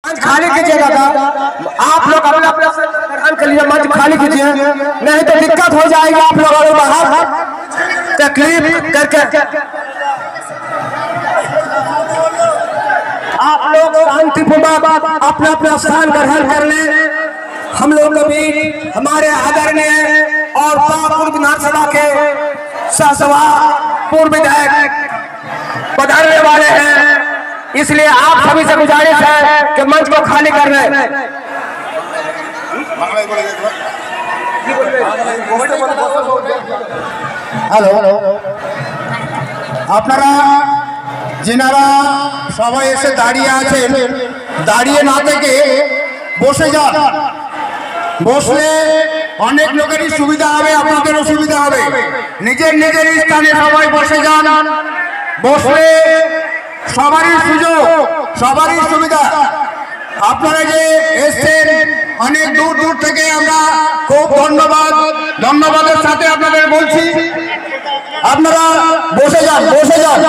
मंच खाली कीजिए दादा, आप लोग अपने अपने ग्रहण के लिए मंच खाली कीजिए, नहीं तो दिक्कत हो जाएगी। आप लोग अगर बाहर तकलीफ करके आप लोग शांतिपूर्वक अपना अपना स्थान ग्रहण कर ले। हम लोग कभी हमारे आदरणीय और पूर्व विधानसभा के सहसभा पूर्व विधायक पधारने वाले हैं, इसलिए आप सभी से गुजारिश है कि मंच को खाली कर रहे हैं। हेलो, আপনারা যিনারা সবাই এসে দাঁড়িয়ে আছেন, দাঁড়িয়ে না থেকে বসে যান। বসলে অনেক লোকেরই সুবিধা হবে, আপনাদেরও সুবিধা হবে। নিজের নিজের স্থানে সবাই বসে যান। বসলে সবারই সুযোগ, সবারই সুবিধা। আপনারা যে এসছেন অনেক দূর দূর থেকে, আমরা খুব ধন্যবাদের সাথে আপনাদের বলছি, আপনারা বসে যান, বসে যান।